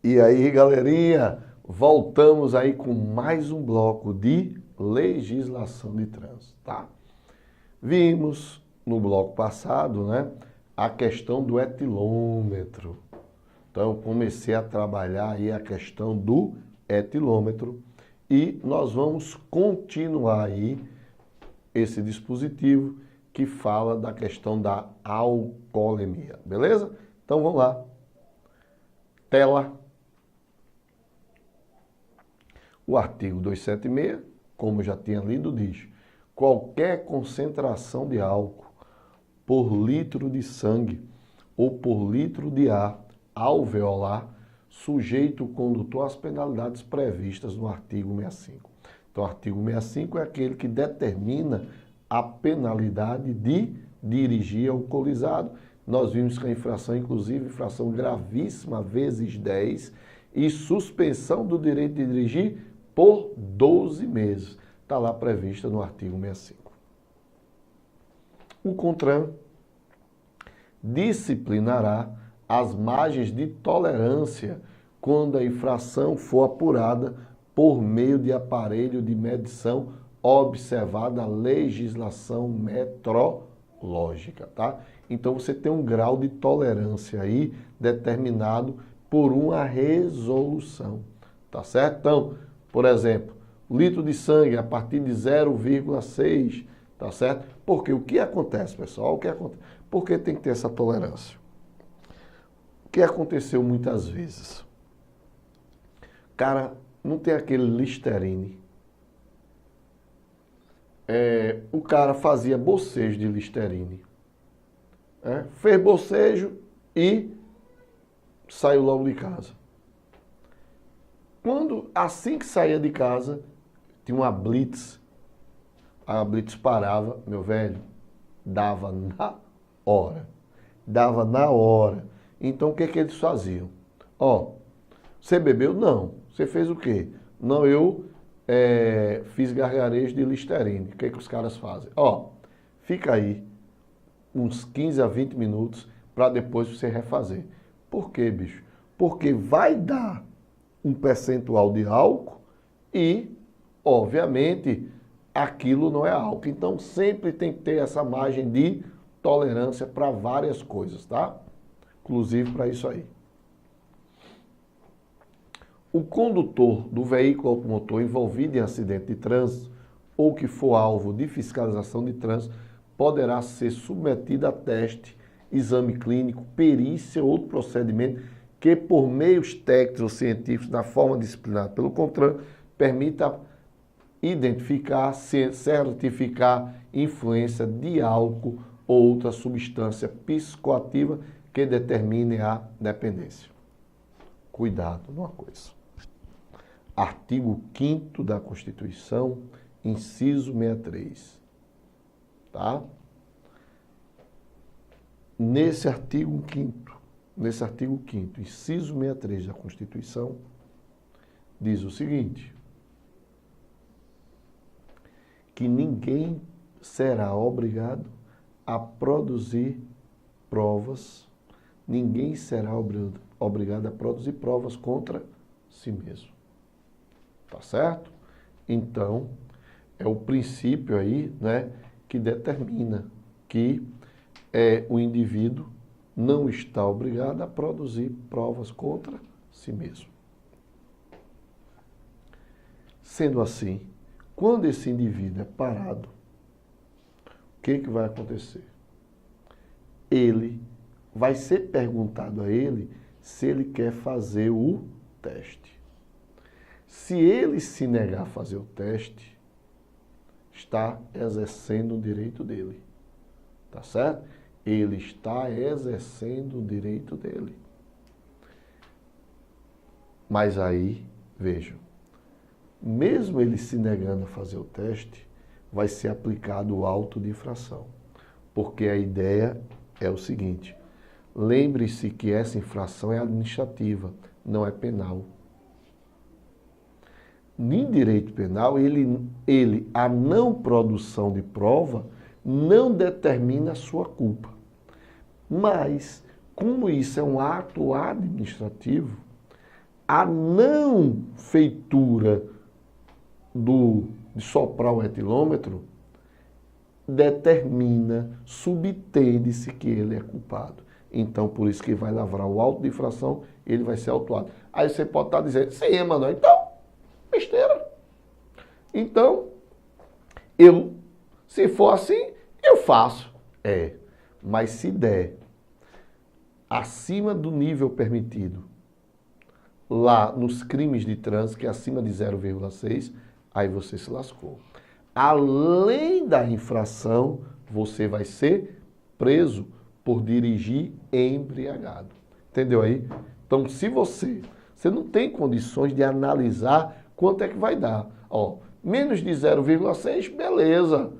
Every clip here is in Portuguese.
E aí, galerinha, voltamos aí com mais um bloco de legislação de trânsito, tá? Vimos no bloco passado, né, a questão do etilômetro. Então, eu comecei a trabalhar aí a questão do etilômetro e nós vamos continuar aí esse dispositivo que fala da questão da alcoolemia, beleza? Então, vamos lá. Tela. O artigo 276, como já tinha lido, diz: qualquer concentração de álcool por litro de sangue ou por litro de ar alveolar sujeita o condutor às penalidades previstas no artigo 65. Então, o artigo 65 é aquele que determina a penalidade de dirigir alcoolizado. Nós vimos que a infração, inclusive, infração gravíssima, vezes 10, e suspensão do direito de dirigir por 12 meses. Está lá prevista no artigo 65. O CONTRAN disciplinará as margens de tolerância quando a infração for apurada por meio de aparelho de medição observada a legislação metrológica, tá? Então você tem um grau de tolerância aí determinado por uma resolução, tá certo? Então, por exemplo, litro de sangue a partir de 0,6, tá certo? Porque o que acontece, pessoal? O que acontece? Por que tem que ter essa tolerância? O que aconteceu muitas vezes? Cara, não tem aquele Listerine. O cara fazia bocejo de Listerine. Fez bocejo e saiu logo de casa. Assim que saía de casa, tinha uma blitz. A blitz parava, meu velho, dava na hora. Dava na hora. Então, o que que eles faziam? Você bebeu? Não. Você fez o quê? Não, eu fiz gargarejo de Listerine. O que que os caras fazem? Fica aí uns 15 a 20 minutos para depois você refazer. Por quê, bicho? Porque vai dar um percentual de álcool e, obviamente, aquilo não é álcool. Então, sempre tem que ter essa margem de tolerância para várias coisas, tá? Inclusive para isso aí. O condutor do veículo automotor envolvido em acidente de trânsito ou que for alvo de fiscalização de trânsito poderá ser submetido a teste, exame clínico, perícia ou outro procedimento que, por meios técnicos ou científicos, na forma disciplinada pelo CONTRAN, permita identificar, certificar influência de álcool ou outra substância psicoativa que determine a dependência. Cuidado numa coisa. Artigo 5º da Constituição, inciso 63. Tá? Nesse artigo 5º, inciso 63 da Constituição, diz o seguinte: que ninguém será obrigado a produzir provas, ninguém será obrigado a produzir provas contra si mesmo. Tá certo? Então, é o princípio aí, né, que determina que o indivíduo não está obrigado a produzir provas contra si mesmo. Sendo assim, quando esse indivíduo é parado, o que vai acontecer? Vai ser perguntado a ele se ele quer fazer o teste. Se ele se negar a fazer o teste, está exercendo o direito dele. Tá certo? Ele está exercendo o direito dele. Mas aí, vejam, mesmo ele se negando a fazer o teste, vai ser aplicado o auto de infração. Porque a ideia é o seguinte: lembre-se que essa infração é administrativa, não é penal. Em direito penal, a não produção de prova não determina a sua culpa. Mas, como isso é um ato administrativo, A não feitura de soprar o etilômetro determina, subtende-se que ele é culpado. Então, por isso que vai lavrar o auto de infração, ele vai ser autuado. Aí você pode estar dizendo, sim, Emanuel, então, besteira. Então, se for assim, eu faço. Mas se der acima do nível permitido, lá nos crimes de trânsito, que é acima de 0,6, aí você se lascou. Além da infração, você vai ser preso por dirigir embriagado. Entendeu aí? Então, se você não tem condições de analisar quanto é que vai dar. Ó, menos de 0,6, beleza.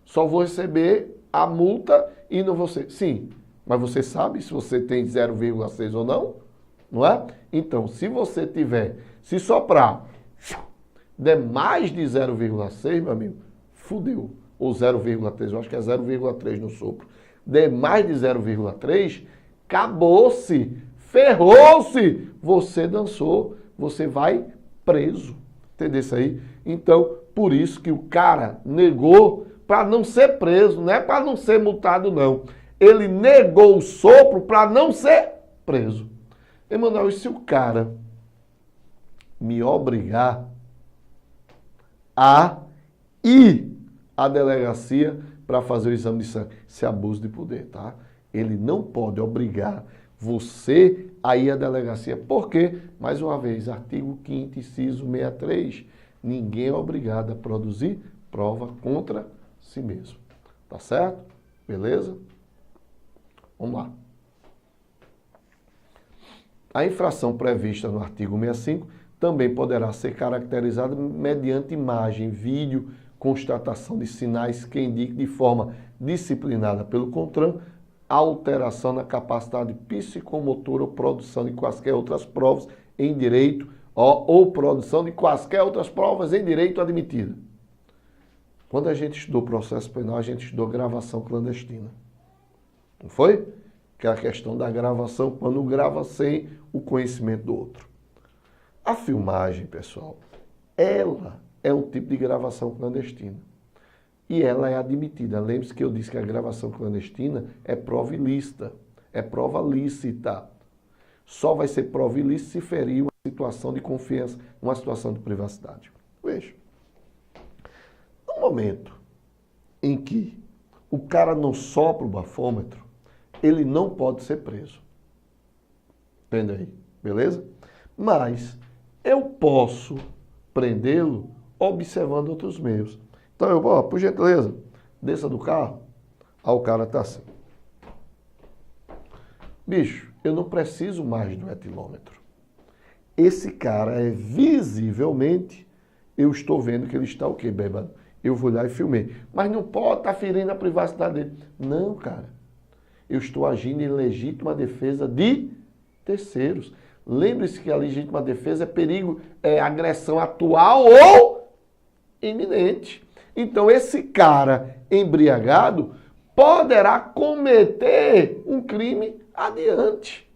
Só vou receber a multa e não vou ser. Sim, mas você sabe se você tem 0,6 ou não? Não é? Então, se você tiver, se soprar, der mais de 0,6, meu amigo, fudeu. Ou 0,3, eu acho que é 0,3 no sopro. Der mais de 0,3, acabou-se, ferrou-se. Você dançou, você vai preso. Entendeu isso aí? Então, por isso que o cara negou para não ser preso, não é para não ser multado, não. Ele negou o sopro para não ser preso. Emanuel, e se o cara me obrigar a ir à delegacia para fazer o exame de sangue? Isso é abuso de poder, tá? Ele não pode obrigar você a ir à delegacia. Por quê? Mais uma vez, artigo 5º, inciso 63. Ninguém é obrigado a produzir prova contra si mesmo. Tá certo? Beleza? Vamos lá. A infração prevista no artigo 65 também poderá ser caracterizada mediante imagem, vídeo, constatação de sinais que indiquem de forma disciplinada pelo CONTRAN alteração na capacidade psicomotora ou produção de quaisquer outras provas em direito ou produção de quaisquer outras provas em direito admitida. Quando a gente estudou processo penal, a gente estudou gravação clandestina. Não foi? Que é a questão da gravação, quando grava sem o conhecimento do outro. A filmagem, pessoal, ela é um tipo de gravação clandestina. E ela é admitida. Lembre-se que eu disse que a gravação clandestina é prova ilícita, é prova lícita. Só vai ser prova ilícita se ferir uma situação de confiança, uma situação de privacidade. Veja. No momento em que o cara não sopra o bafômetro, ele não pode ser preso. Entende aí? Beleza? Mas eu posso prendê-lo observando outros meios. Então eu vou, por gentileza, desça do carro. Aí o cara tá assim. Bicho, eu não preciso mais do etilômetro. Esse cara é visivelmente, eu estou vendo que ele está o quê, bêbado? Eu vou lá e filmei. Mas não pode estar ferindo a privacidade dele. Não, cara. Eu estou agindo em legítima defesa de terceiros. Lembre-se que a legítima defesa é perigo, é agressão atual ou iminente. Então, esse cara embriagado poderá cometer um crime adiante,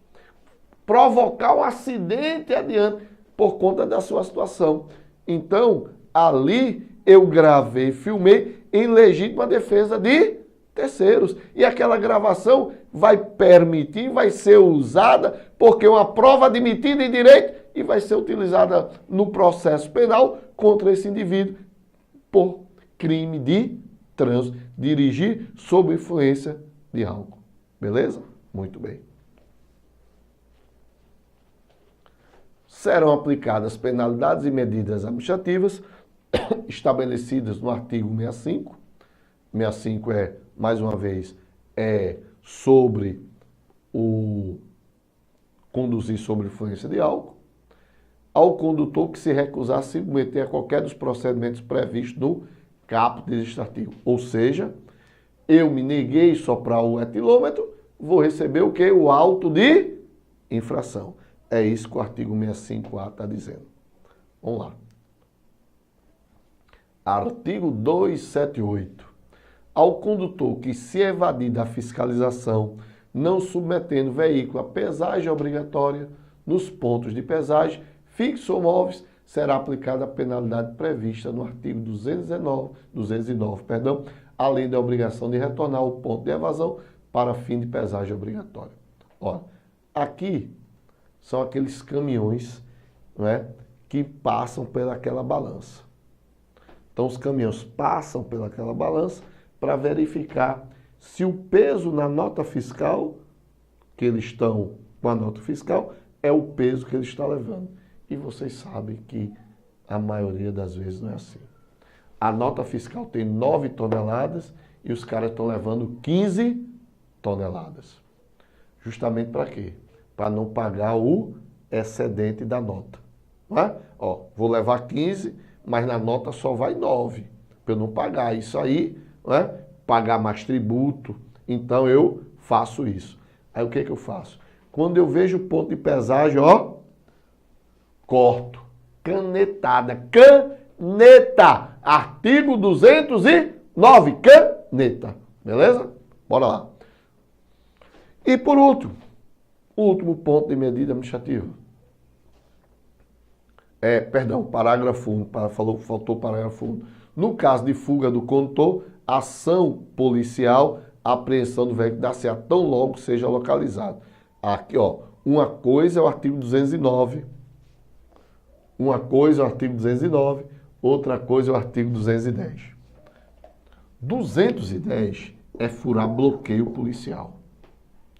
provocar um acidente adiante por conta da sua situação. Então, ali eu gravei, filmei em legítima defesa de terceiros. E aquela gravação vai permitir, vai ser usada, porque é uma prova admitida em direito e vai ser utilizada no processo penal contra esse indivíduo por crime de trânsito, dirigir sob influência de álcool. Beleza? Muito bem. Serão aplicadas penalidades e medidas administrativas estabelecidas no artigo 65. 65 é, mais uma vez, sobre o conduzir sob influência de álcool. Ao condutor que se recusar a se submeter a qualquer dos procedimentos previstos no caput deste artigo. Ou seja, eu me neguei a soprar o etilômetro, vou receber o quê? O auto de infração. É isso que o artigo 65A está dizendo. Vamos lá. Artigo 278. Ao condutor que se evadir da fiscalização, não submetendo o veículo a pesagem obrigatória nos pontos de pesagem, fixos ou móveis, será aplicada a penalidade prevista no artigo 209, além da obrigação de retornar ao ponto de evasão para fim de pesagem obrigatória. Olha, aqui são aqueles caminhões, não é, que passam pelaquela balança. Então os caminhões passam pelaquela balança para verificar se o peso na nota fiscal, que eles estão com a nota fiscal, é o peso que ele está levando. E vocês sabem que a maioria das vezes não é assim. A nota fiscal tem 9 toneladas e os caras estão levando 15 toneladas. Justamente para quê? Para não pagar o excedente da nota. Não é? Ó, vou levar 15, mas na nota só vai 9. Para eu não pagar isso aí, não é? Pagar mais tributo. Então eu faço isso. Aí o que que eu faço? Quando eu vejo o ponto de pesagem, ó, corto. Canetada. Caneta. Artigo 209. Caneta. Beleza? Bora lá. E por último, o último ponto de medida administrativa. Parágrafo 1. Faltou o parágrafo 1. No caso de fuga do condutor, ação policial, apreensão do veículo da CA tão logo seja localizado. Aqui, ó, uma coisa é o artigo 209. Uma coisa é o artigo 209, outra coisa é o artigo 210. 210 é furar bloqueio policial,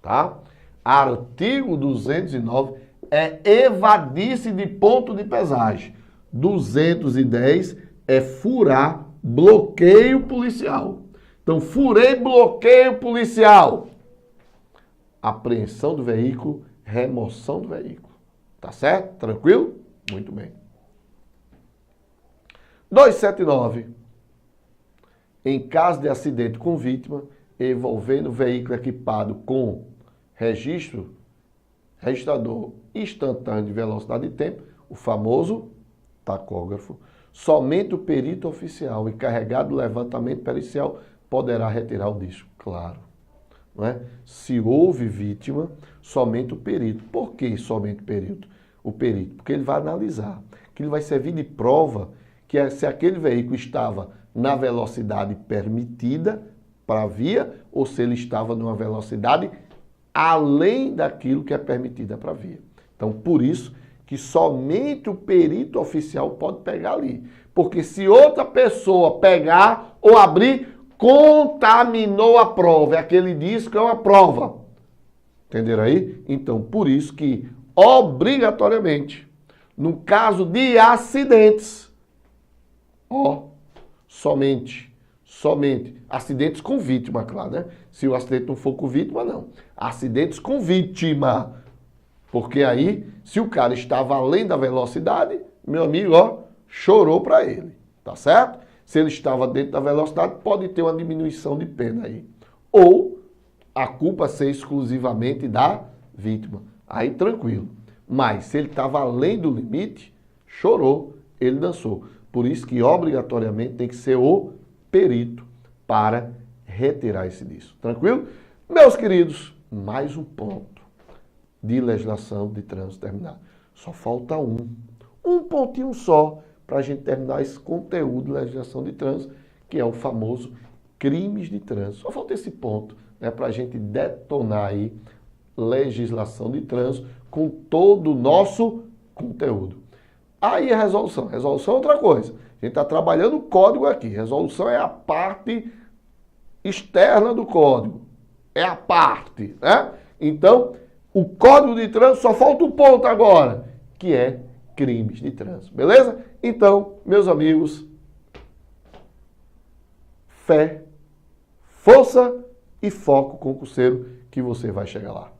tá? Artigo 209 é evadir-se de ponto de pesagem. 210 é furar bloqueio policial. Então, furei bloqueio policial. Apreensão do veículo, remoção do veículo. Tá certo? Tranquilo? Muito bem. 279. Em caso de acidente com vítima, envolvendo veículo equipado com registrador instantâneo de velocidade e tempo, o famoso tacógrafo, somente o perito oficial encarregado do levantamento pericial poderá retirar o disco. Claro. Não é? Se houve vítima, somente o perito. Por que somente o perito? Porque ele vai analisar, que ele vai servir de prova que se aquele veículo estava na velocidade permitida para a via ou se ele estava numa velocidade além daquilo que é permitida para a via. Então, por isso que somente o perito oficial pode pegar ali. Porque se outra pessoa pegar ou abrir, contaminou a prova. É aquele disco é uma prova. Entenderam aí? Então, por isso que, obrigatoriamente, no caso de acidentes, somente, acidentes com vítima, claro, né? Se o acidente não for com vítima, não. Acidentes com vítima. Porque aí, se o cara estava além da velocidade, meu amigo, chorou para ele, tá certo? Se ele estava dentro da velocidade, pode ter uma diminuição de pena aí. Ou a culpa ser exclusivamente da vítima. Aí tranquilo. Mas se ele estava além do limite, chorou, ele dançou. Por isso que obrigatoriamente tem que ser o perito para retirar esse disco. Tranquilo? Meus queridos, mais um ponto de legislação de trânsito terminado. Só falta um pontinho só para a gente terminar esse conteúdo de legislação de trânsito, que é o famoso crimes de trânsito. Só falta esse ponto, né, para a gente detonar aí legislação de trânsito com todo o nosso conteúdo. Aí a resolução. Resolução é outra coisa. A gente está trabalhando o código aqui. Resolução é a parte externa do código. É a parte, né? Então, o código de trânsito só falta um ponto agora, que é crimes de trânsito. Beleza? Então, meus amigos, fé, força e foco concurseiro que você vai chegar lá.